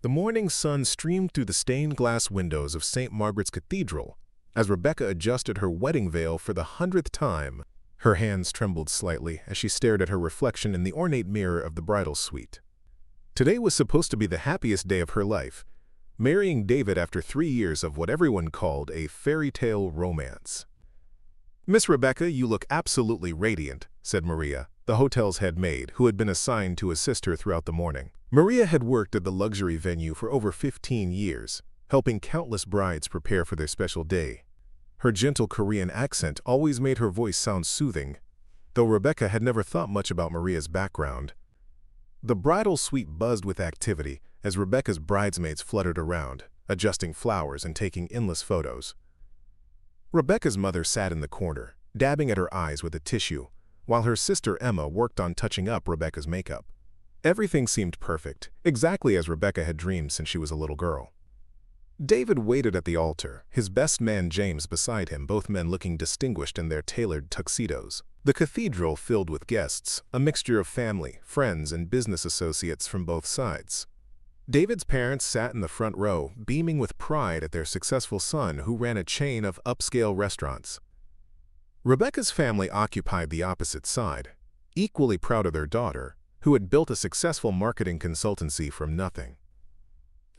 The morning sun streamed through the stained glass windows of St. Margaret's Cathedral as Rebecca adjusted her wedding veil for the 100th time. Her hands trembled slightly as she stared at her reflection in the ornate mirror of the bridal suite. Today was supposed to be the happiest day of her life, marrying David after 3 years of what everyone called a fairy tale romance. "Miss Rebecca, you look absolutely radiant," said Maria, the hotel's head maid, who had been assigned to assist her throughout the morning. Maria had worked at the luxury venue for over 15 years, helping countless brides prepare for their special day. Her gentle Korean accent always made her voice sound soothing, though Rebecca had never thought much about Maria's background. The bridal suite buzzed with activity as Rebecca's bridesmaids fluttered around, adjusting flowers and taking endless photos. Rebecca's mother sat in the corner, dabbing at her eyes with a tissue, while her sister Emma worked on touching up Rebecca's makeup. Everything seemed perfect, exactly as Rebecca had dreamed since she was a little girl. David waited at the altar, his best man James beside him, both men looking distinguished in their tailored tuxedos. The cathedral filled with guests, a mixture of family, friends, and business associates from both sides. David's parents sat in the front row, beaming with pride at their successful son who ran a chain of upscale restaurants. Rebecca's family occupied the opposite side, equally proud of their daughter, who had built a successful marketing consultancy from nothing.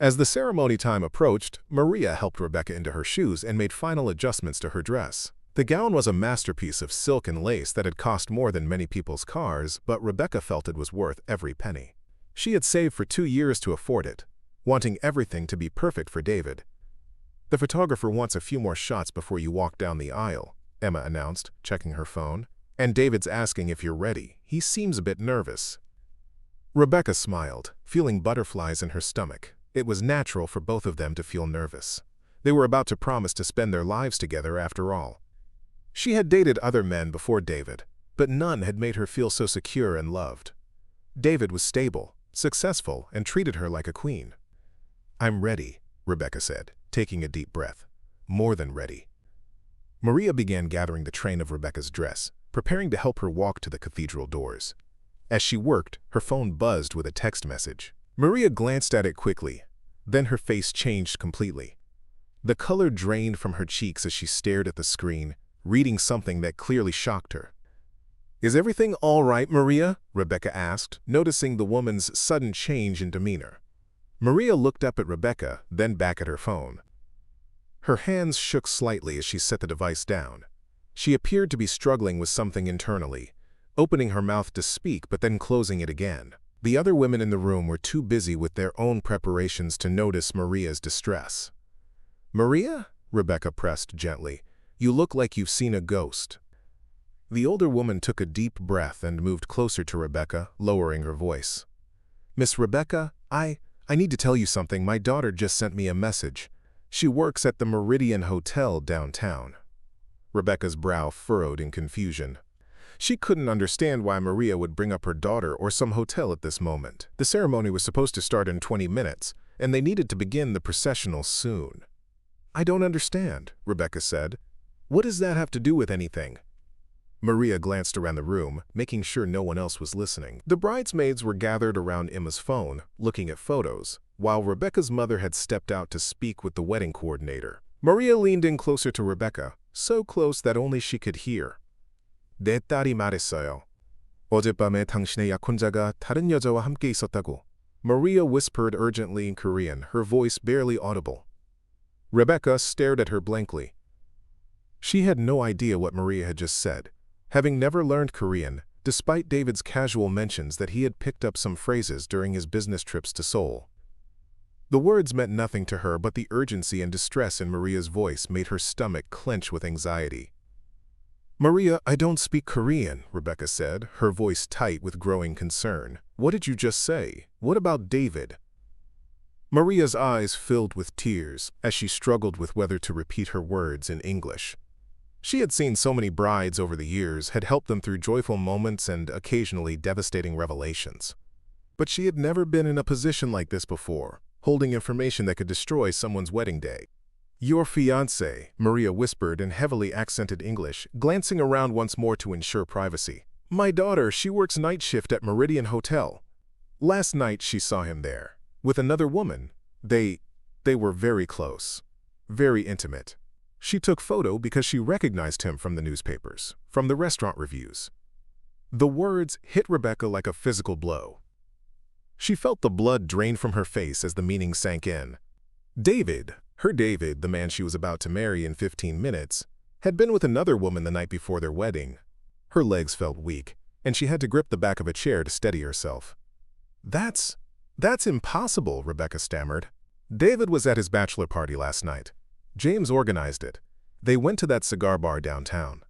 As the ceremony time approached, Maria helped Rebecca into her shoes and made final adjustments to her dress. The gown was a masterpiece of silk and lace that had cost more than many people's cars, but Rebecca felt it was worth every penny. She had saved for 2 years to afford it, wanting everything to be perfect for David. "The photographer wants a few more shots before you walk down the aisle," Emma announced, checking her phone. "And David's asking if you're ready. He seems a bit nervous." Rebecca smiled, feeling butterflies in her stomach. It was natural for both of them to feel nervous. They were about to promise to spend their lives together after all. She had dated other men before David, but none had made her feel so secure and loved. David was stable, successful, and treated her like a queen. "I'm ready," Rebecca said, taking a deep breath. "More than ready." Maria began gathering the train of Rebecca's dress, preparing to help her walk to the cathedral doors. As she worked, her phone buzzed with a text message. Maria glanced at it quickly, then her face changed completely. The color drained from her cheeks as she stared at the screen, reading something that clearly shocked her. "Is everything all right, Maria?" Rebecca asked, noticing the woman's sudden change in demeanor. Maria looked up at Rebecca, then back at her phone. Her hands shook slightly as she set the device down. She appeared to be struggling with something internally, opening her mouth to speak but then closing it again. The other women in the room were too busy with their own preparations to notice Maria's distress. "Maria?" Rebecca pressed gently. "You look like you've seen a ghost." The older woman took a deep breath and moved closer to Rebecca, lowering her voice. "Miss Rebecca, I need to tell you something. My daughter just sent me a message. She works at the Meridian Hotel downtown." Rebecca's brow furrowed in confusion. She couldn't understand why Maria would bring up her daughter or some hotel at this moment. The ceremony was supposed to start in 20 minutes, and they needed to begin the processional soon. "I don't understand," Rebecca said. "What does that have to do with anything?" Maria glanced around the room, making sure no one else was listening. The bridesmaids were gathered around Emma's phone, looking at photos, while Rebecca's mother had stepped out to speak with the wedding coordinator. Maria leaned in closer to Rebecca, so close that only she could hear. "내 딸이 말했어요. 어젯밤에 당신의 약혼자가 다른 여자와 함께 있었다고." Maria whispered urgently in Korean, her voice barely audible. Rebecca stared at her blankly. She had no idea what Maria had just said, having never learned Korean, despite David's casual mentions that he had picked up some phrases during his business trips to Seoul. The words meant nothing to her, but the urgency and distress in Maria's voice made her stomach clench with anxiety. "Maria, I don't speak Korean," Rebecca said, her voice tight with growing concern. "What did you just say? What about David?" Maria's eyes filled with tears as she struggled with whether to repeat her words in English. She had seen so many brides over the years, had helped them through joyful moments and occasionally devastating revelations. But she had never been in a position like this before, holding information that could destroy someone's wedding day. "Your fiancé," Maria whispered in heavily accented English, glancing around once more to ensure privacy. "My daughter, she works night shift at Meridian Hotel. Last night she saw him there." With another woman. They were very close. Very intimate. She took photo because she recognized him from the newspapers, from the restaurant reviews. The words hit Rebecca like a physical blow. She felt the blood drain from her face as the meaning sank in. David, her David, the man she was about to marry in 15 minutes, had been with another woman the night before their wedding. Her legs felt weak, and she had to grip the back of a chair to steady herself. That's impossible," Rebecca stammered. "David was at his bachelor party last night. James organized it. They went to that cigar bar downtown."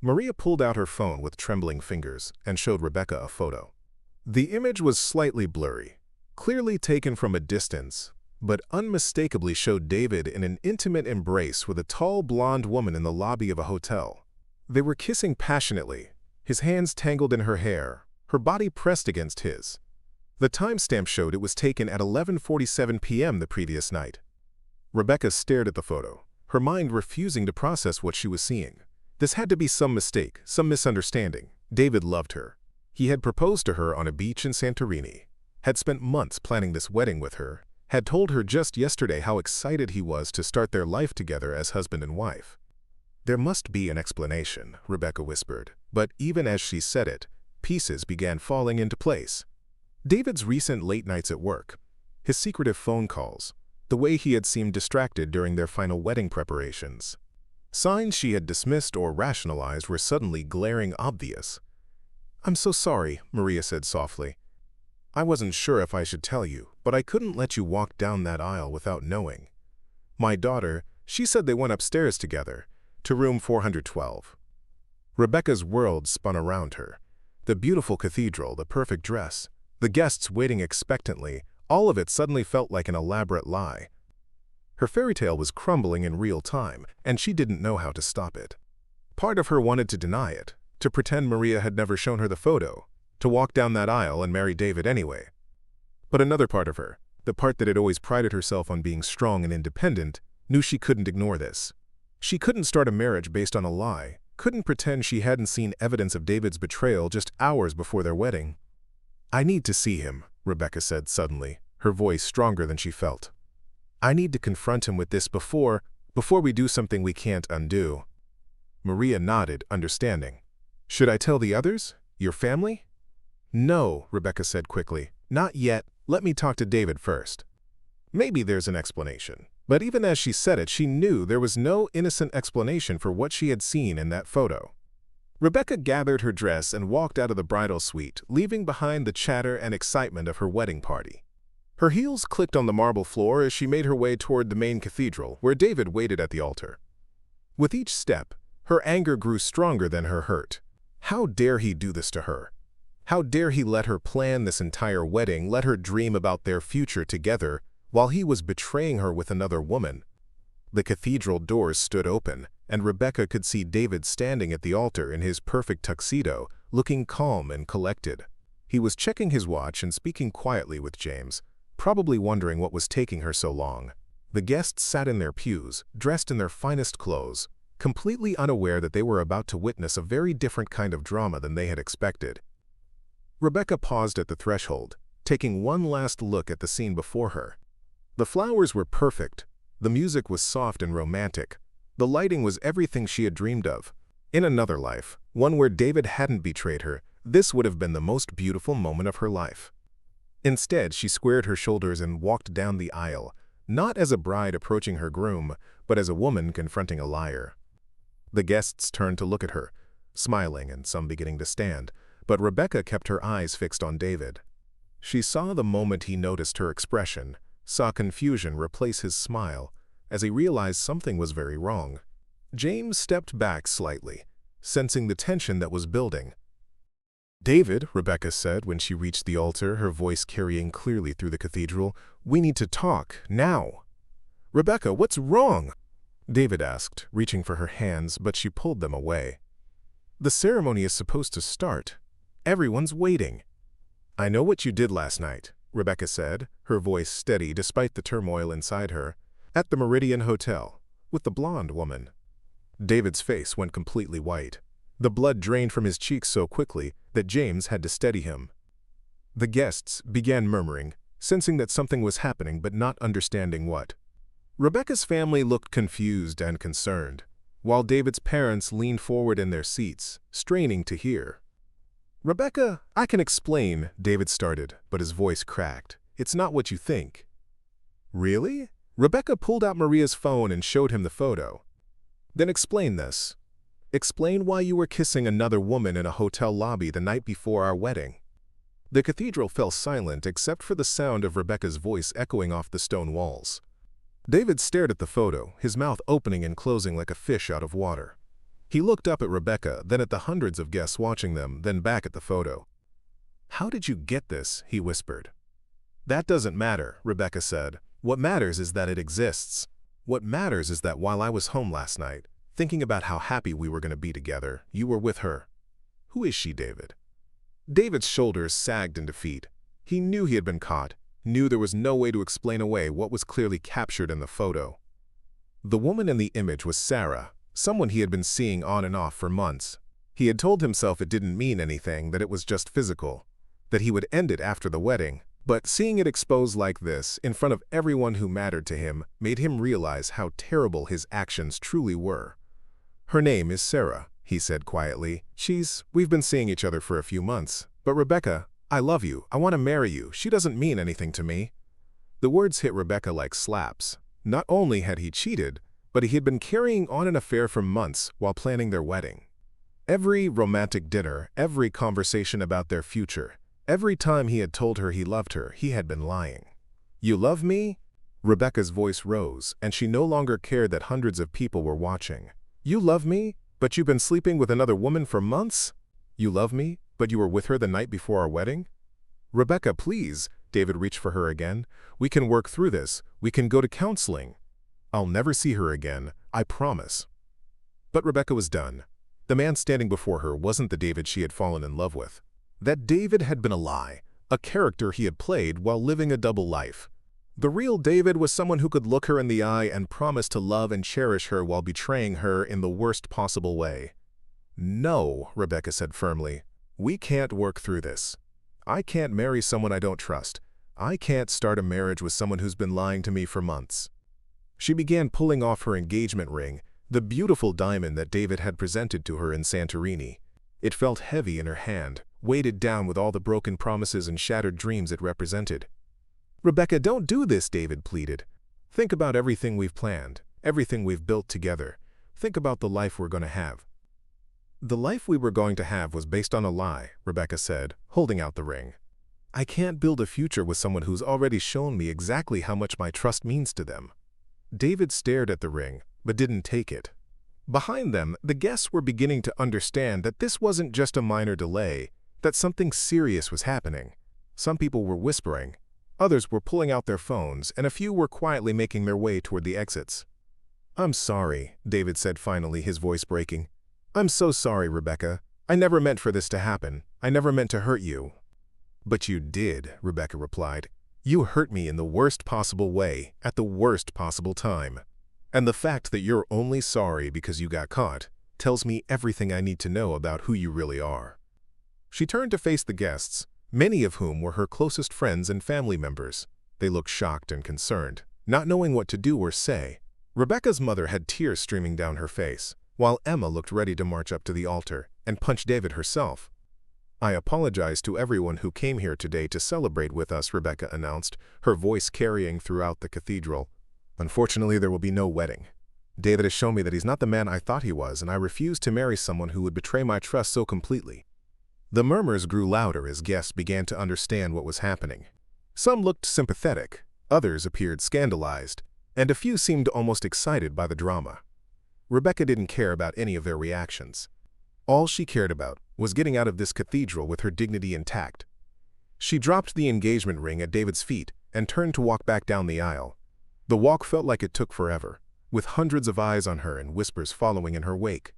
Maria pulled out her phone with trembling fingers and showed Rebecca a photo. The image was slightly blurry, clearly taken from a distance, but unmistakably showed David in an intimate embrace with a tall blonde woman in the lobby of a hotel. They were kissing passionately, his hands tangled in her hair, her body pressed against his. The timestamp showed it was taken at 11:47 p.m. the previous night. Rebecca stared at the photo, her mind refusing to process what she was seeing. This had to be some mistake, some misunderstanding. David loved her. He had proposed to her on a beach in Santorini, had spent months planning this wedding with her, had told her just yesterday how excited he was to start their life together as husband and wife. "There must be an explanation," Rebecca whispered, but even as she said it, pieces began falling into place. David's recent late nights at work, his secretive phone calls, the way he had seemed distracted during their final wedding preparations. Signs she had dismissed or rationalized were suddenly glaring obvious. "I'm so sorry," Maria said softly. "I wasn't sure if I should tell you, but I couldn't let you walk down that aisle without knowing. My daughter, she said they went upstairs together, to room 412. Rebecca's world spun around her. The beautiful cathedral, the perfect dress, the guests waiting expectantly, all of it suddenly felt like an elaborate lie. Her fairy tale was crumbling in real time, and she didn't know how to stop it. Part of her wanted to deny it, to pretend Maria had never shown her the photo, to walk down that aisle and marry David anyway. But another part of her, the part that had always prided herself on being strong and independent, knew she couldn't ignore this. She couldn't start a marriage based on a lie, couldn't pretend she hadn't seen evidence of David's betrayal just hours before their wedding. "I need to see him," Rebecca said suddenly, her voice stronger than she felt. "I need to confront him with this before we do something we can't undo." Maria nodded, understanding. "Should I tell the others? Your family?" "No," Rebecca said quickly. "Not yet. Let me talk to David first." Maybe there's an explanation. But even as she said it, she knew there was no innocent explanation for what she had seen in that photo. Rebecca gathered her dress and walked out of the bridal suite, leaving behind the chatter and excitement of her wedding party. Her heels clicked on the marble floor as she made her way toward the main cathedral, where David waited at the altar. With each step, her anger grew stronger than her hurt. How dare he do this to her? How dare he let her plan this entire wedding, let her dream about their future together, while he was betraying her with another woman? The cathedral doors stood open, and Rebecca could see David standing at the altar in his perfect tuxedo, looking calm and collected. He was checking his watch and speaking quietly with James, probably wondering what was taking her so long. The guests sat in their pews, dressed in their finest clothes, completely unaware that they were about to witness a very different kind of drama than they had expected. Rebecca paused at the threshold, taking one last look at the scene before her. The flowers were perfect, the music was soft and romantic, the lighting was everything she had dreamed of. In another life, one where David hadn't betrayed her, this would have been the most beautiful moment of her life. Instead, she squared her shoulders and walked down the aisle, not as a bride approaching her groom, but as a woman confronting a liar. The guests turned to look at her, smiling and some beginning to stand, but Rebecca kept her eyes fixed on David. She saw the moment he noticed her expression, saw confusion replace his smile, as he realized something was very wrong. James stepped back slightly, sensing the tension that was building. "David," Rebecca said when she reached the altar, her voice carrying clearly through the cathedral, "we need to talk, now." "Rebecca, what's wrong?" David asked, reaching for her hands, but she pulled them away. "The ceremony is supposed to start. Everyone's waiting." "I know what you did last night," Rebecca said, her voice steady despite the turmoil inside her, "at the Meridian Hotel, with the blonde woman." David's face went completely white. The blood drained from his cheeks so quickly that James had to steady him. The guests began murmuring, sensing that something was happening but not understanding what. Rebecca's family looked confused and concerned, while David's parents leaned forward in their seats, straining to hear. "Rebecca, I can explain," David started, but his voice cracked. "It's not what you think." "Really?" Rebecca pulled out Maria's phone and showed him the photo. "Then explain this. Explain why you were kissing another woman in a hotel lobby the night before our wedding." The cathedral fell silent except for the sound of Rebecca's voice echoing off the stone walls. David stared at the photo, his mouth opening and closing like a fish out of water. He looked up at Rebecca, then at the hundreds of guests watching them, then back at the photo. "How did you get this?" he whispered. "That doesn't matter," Rebecca said. "What matters is that it exists. What matters is that while I was home last night, thinking about how happy we were going to be together, you were with her." "Who is she, David?" David's shoulders sagged in defeat. He knew he had been caught, knew there was no way to explain away what was clearly captured in the photo. The woman in the image was Sarah, someone he had been seeing on and off for months. He had told himself it didn't mean anything, that it was just physical, that he would end it after the wedding. But seeing it exposed like this, in front of everyone who mattered to him, made him realize how terrible his actions truly were. "Her name is Sarah," he said quietly. We've been seeing each other for a few months. But Rebecca, I love you. I want to marry you. She doesn't mean anything to me." The words hit Rebecca like slaps. Not only had he cheated, but he had been carrying on an affair for months while planning their wedding. Every romantic dinner, every conversation about their future, every time he had told her he loved her, he had been lying. "You love me?" Rebecca's voice rose, and she no longer cared that hundreds of people were watching. "You love me, but you've been sleeping with another woman for months? You love me, but you were with her the night before our wedding?" "Rebecca, please." David reached for her again. "We can work through this. We can go to counseling. I'll never see her again, I promise." But Rebecca was done. The man standing before her wasn't the David she had fallen in love with. That David had been a lie, a character he had played while living a double life. The real David was someone who could look her in the eye and promise to love and cherish her while betraying her in the worst possible way. "No," Rebecca said firmly. "We can't work through this. I can't marry someone I don't trust. I can't start a marriage with someone who's been lying to me for months." She began pulling off her engagement ring, the beautiful diamond that David had presented to her in Santorini. It felt heavy in her hand, weighted down with all the broken promises and shattered dreams it represented. "Rebecca, don't do this," David pleaded. "Think about everything we've planned, everything we've built together. Think about the life we're going to have." "The life we were going to have was based on a lie," Rebecca said, holding out the ring. "I can't build a future with someone who's already shown me exactly how much my trust means to them." David stared at the ring, but didn't take it. Behind them, the guests were beginning to understand that this wasn't just a minor delay, that something serious was happening. Some people were whispering, others were pulling out their phones, and a few were quietly making their way toward the exits. "I'm sorry," David said finally, his voice breaking. "I'm so sorry, Rebecca. I never meant for this to happen. I never meant to hurt you." "But you did," Rebecca replied. "You hurt me in the worst possible way, at the worst possible time. And the fact that you're only sorry because you got caught tells me everything I need to know about who you really are." She turned to face the guests, many of whom were her closest friends and family members. They looked shocked and concerned, not knowing what to do or say. Rebecca's mother had tears streaming down her face, while Emma looked ready to march up to the altar and punch David herself. "I apologize to everyone who came here today to celebrate with us," Rebecca announced, her voice carrying throughout the cathedral. "Unfortunately, there will be no wedding. David has shown me that he's not the man I thought he was, and I refuse to marry someone who would betray my trust so completely." The murmurs grew louder as guests began to understand what was happening. Some looked sympathetic, others appeared scandalized, and a few seemed almost excited by the drama. Rebecca didn't care about any of their reactions. All she cared about was getting out of this cathedral with her dignity intact. She dropped the engagement ring at David's feet and turned to walk back down the aisle. The walk felt like it took forever, with hundreds of eyes on her and whispers following in her wake.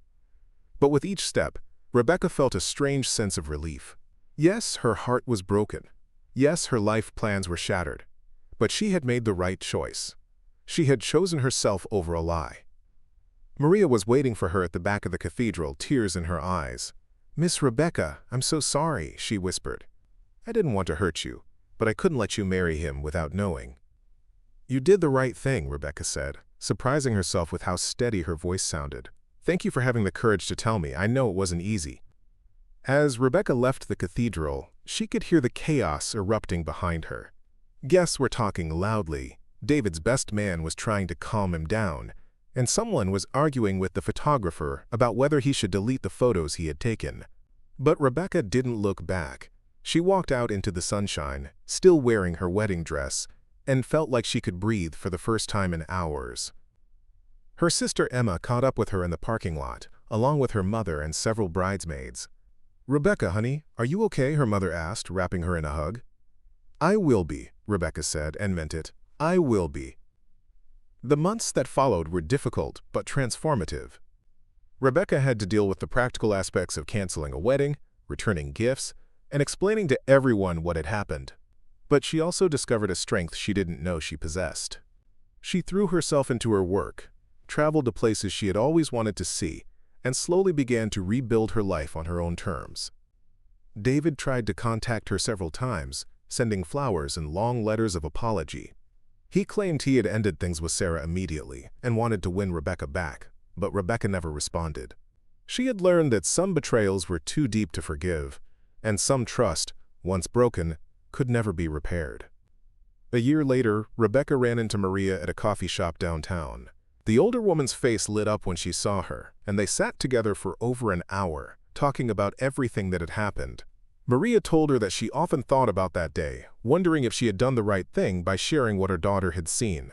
But with each step, Rebecca felt a strange sense of relief. Yes, her heart was broken. Yes, her life plans were shattered. But she had made the right choice. She had chosen herself over a lie. Maria was waiting for her at the back of the cathedral, tears in her eyes. "Miss Rebecca, I'm so sorry," she whispered. "I didn't want to hurt you, but I couldn't let you marry him without knowing." "You did the right thing," Rebecca said, surprising herself with how steady her voice sounded. "Thank you for having the courage to tell me. I know it wasn't easy." As Rebecca left the cathedral, she could hear the chaos erupting behind her. Guests were talking loudly. David's best man was trying to calm him down, and someone was arguing with the photographer about whether he should delete the photos he had taken. But Rebecca didn't look back. She walked out into the sunshine, still wearing her wedding dress, and felt like she could breathe for the first time in hours. Her sister Emma caught up with her in the parking lot, along with her mother and several bridesmaids. "Rebecca, honey, are you okay?" her mother asked, wrapping her in a hug. "I will be," Rebecca said, and meant it. "I will be." The months that followed were difficult but transformative. Rebecca had to deal with the practical aspects of canceling a wedding, returning gifts, and explaining to everyone what had happened. But she also discovered a strength she didn't know she possessed. She threw herself into her work, traveled to places she had always wanted to see, and slowly began to rebuild her life on her own terms. David tried to contact her several times, sending flowers and long letters of apology. He claimed he had ended things with Sarah immediately and wanted to win Rebecca back, but Rebecca never responded. She had learned that some betrayals were too deep to forgive, and some trust, once broken, could never be repaired. A year later, Rebecca ran into Maria at a coffee shop downtown. The older woman's face lit up when she saw her, and they sat together for over an hour, talking about everything that had happened. Maria told her that she often thought about that day, wondering if she had done the right thing by sharing what her daughter had seen.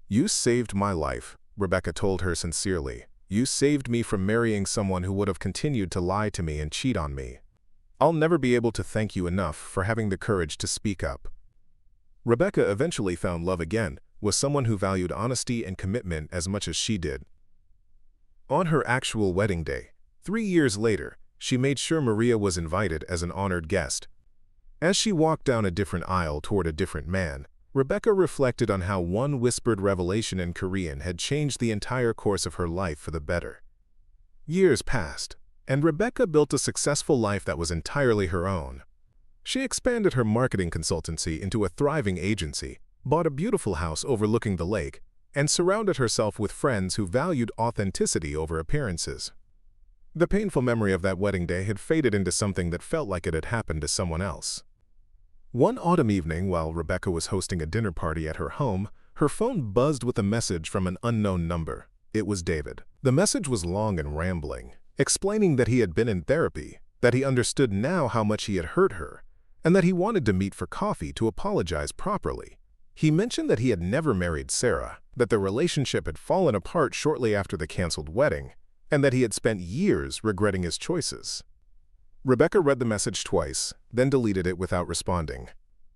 "You saved my life," Rebecca told her sincerely. "You saved me from marrying someone who would have continued to lie to me and cheat on me. I'll never be able to thank you enough for having the courage to speak up." Rebecca eventually found love again, with someone who valued honesty and commitment as much as she did. On her actual wedding day, 3 years later, she made sure Maria was invited as an honored guest. As she walked down a different aisle toward a different man, Rebecca reflected on how one whispered revelation in Korean had changed the entire course of her life for the better. Years passed, and Rebecca built a successful life that was entirely her own. She expanded her marketing consultancy into a thriving agency, bought a beautiful house overlooking the lake, and surrounded herself with friends who valued authenticity over appearances. The painful memory of that wedding day had faded into something that felt like it had happened to someone else. One autumn evening, while Rebecca was hosting a dinner party at her home, her phone buzzed with a message from an unknown number. It was David. The message was long and rambling, explaining that he had been in therapy, that he understood now how much he had hurt her, and that he wanted to meet for coffee to apologize properly. He mentioned that he had never married Sarah, that their relationship had fallen apart shortly after the canceled wedding, and that he had spent years regretting his choices. Rebecca read the message twice, then deleted it without responding.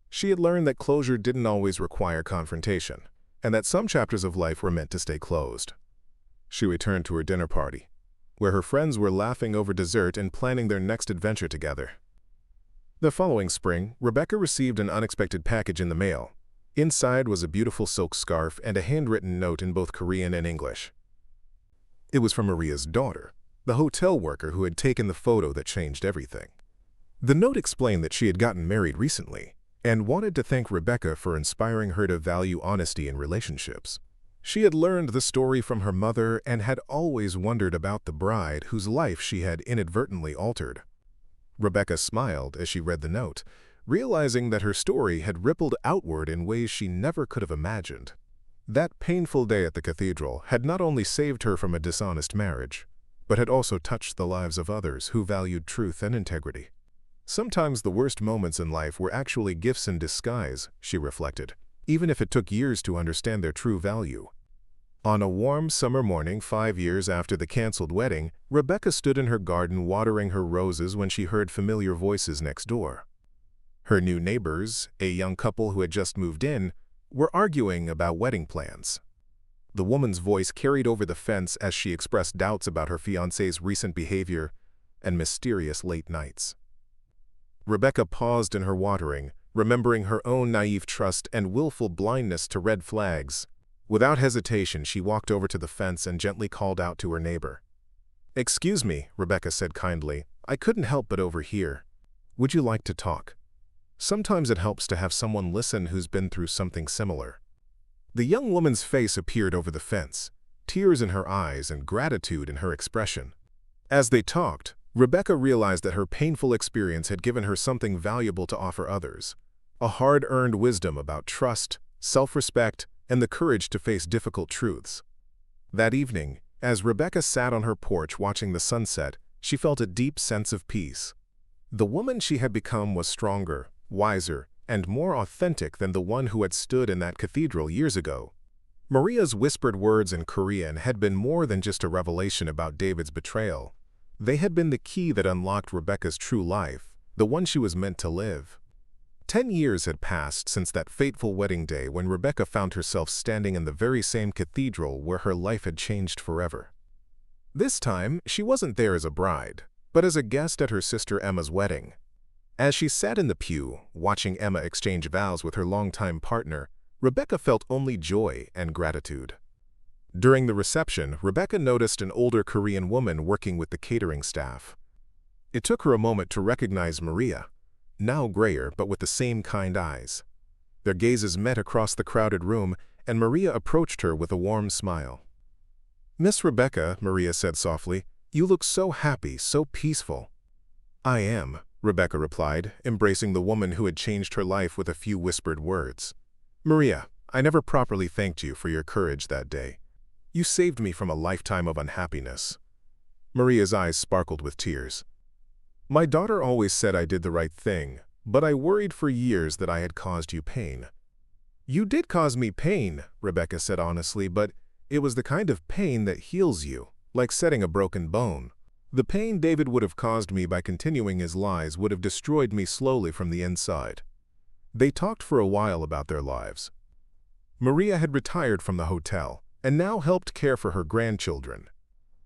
She had learned that closure didn't always require confrontation, and that some chapters of life were meant to stay closed. She returned to her dinner party, where her friends were laughing over dessert and planning their next adventure together. The following spring, Rebecca received an unexpected package in the mail. Inside was a beautiful silk scarf and a handwritten note in both Korean and English. It was from Maria's daughter, the hotel worker who had taken the photo that changed everything. The note explained that she had gotten married recently and wanted to thank Rebecca for inspiring her to value honesty in relationships. She had learned the story from her mother and had always wondered about the bride whose life she had inadvertently altered. Rebecca smiled as she read the note, realizing that her story had rippled outward in ways she never could have imagined. That painful day at the cathedral had not only saved her from a dishonest marriage, but had also touched the lives of others who valued truth and integrity. Sometimes the worst moments in life were actually gifts in disguise, she reflected, even if it took years to understand their true value. On a warm summer morning 5 years after the canceled wedding, Rebecca stood in her garden watering her roses when she heard familiar voices next door. Her new neighbors, a young couple who had just moved in, were arguing about wedding plans. The woman's voice carried over the fence as she expressed doubts about her fiancé's recent behavior and mysterious late nights. Rebecca paused in her watering, remembering her own naive trust and willful blindness to red flags. Without hesitation, she walked over to the fence and gently called out to her neighbor. "Excuse me," Rebecca said kindly. "I couldn't help but overhear. Would you like to talk?" Sometimes it helps to have someone listen who's been through something similar. The young woman's face appeared over the fence, tears in her eyes and gratitude in her expression. As they talked, Rebecca realized that her painful experience had given her something valuable to offer others, a hard-earned wisdom about trust, self-respect, and the courage to face difficult truths. That evening, as Rebecca sat on her porch watching the sunset, she felt a deep sense of peace. The woman she had become was stronger, wiser, and more authentic than the one who had stood in that cathedral years ago. Maria's whispered words in Korean had been more than just a revelation about David's betrayal. They had been the key that unlocked Rebecca's true life, the one she was meant to live. 10 years had passed since that fateful wedding day when Rebecca found herself standing in the very same cathedral where her life had changed forever. This time, she wasn't there as a bride, but as a guest at her sister Emma's wedding. As she sat in the pew, watching Emma exchange vows with her longtime partner, Rebecca felt only joy and gratitude. During the reception, Rebecca noticed an older Korean woman working with the catering staff. It took her a moment to recognize Maria, now grayer but with the same kind eyes. Their gazes met across the crowded room, and Maria approached her with a warm smile. "Miss Rebecca," Maria said softly, "you look so happy, so peaceful." "I am," Rebecca replied, embracing the woman who had changed her life with a few whispered words. "Maria, I never properly thanked you for your courage that day. You saved me from a lifetime of unhappiness." Maria's eyes sparkled with tears. "My daughter always said I did the right thing, but I worried for years that I had caused you pain." "You did cause me pain," Rebecca said honestly, "but it was the kind of pain that heals you, like setting a broken bone. The pain David would have caused me by continuing his lies would have destroyed me slowly from the inside." They talked for a while about their lives. Maria had retired from the hotel and now helped care for her grandchildren.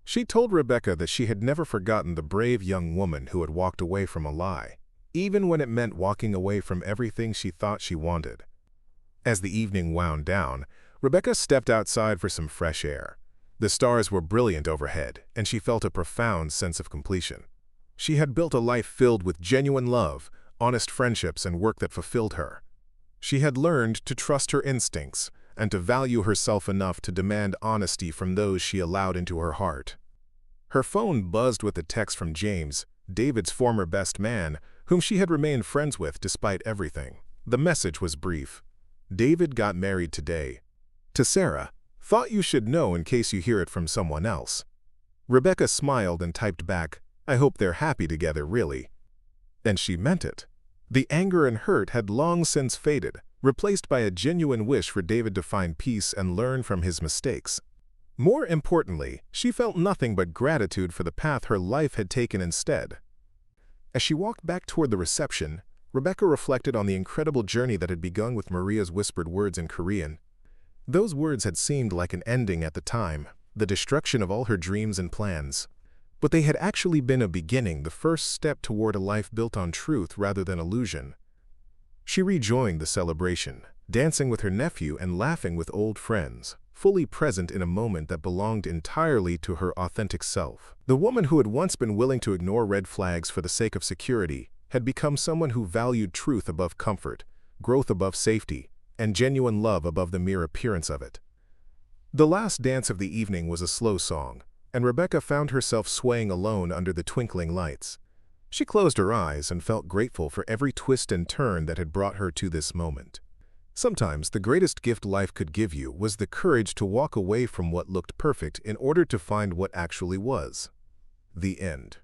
She told Rebecca that she had never forgotten the brave young woman who had walked away from a lie, even when it meant walking away from everything she thought she wanted. As the evening wound down, Rebecca stepped outside for some fresh air. The stars were brilliant overhead, and she felt a profound sense of completion. She had built a life filled with genuine love, honest friendships, and work that fulfilled her. She had learned to trust her instincts and to value herself enough to demand honesty from those she allowed into her heart. Her phone buzzed with a text from James, David's former best man, whom she had remained friends with despite everything. The message was brief. "David got married today. To Sarah. Thought you should know in case you hear it from someone else." Rebecca smiled and typed back, "I hope they're happy together, really." And she meant it. The anger and hurt had long since faded, replaced by a genuine wish for David to find peace and learn from his mistakes. More importantly, she felt nothing but gratitude for the path her life had taken instead. As she walked back toward the reception, Rebecca reflected on the incredible journey that had begun with Maria's whispered words in Korean. Those words had seemed like an ending at the time, the destruction of all her dreams and plans. But they had actually been a beginning, the first step toward a life built on truth rather than illusion. She rejoined the celebration, dancing with her nephew and laughing with old friends, fully present in a moment that belonged entirely to her authentic self. The woman who had once been willing to ignore red flags for the sake of security had become someone who valued truth above comfort, growth above safety, and genuine love above the mere appearance of it. The last dance of the evening was a slow song, and Rebecca found herself swaying alone under the twinkling lights. She closed her eyes and felt grateful for every twist and turn that had brought her to this moment. Sometimes the greatest gift life could give you was the courage to walk away from what looked perfect in order to find what actually was. The end.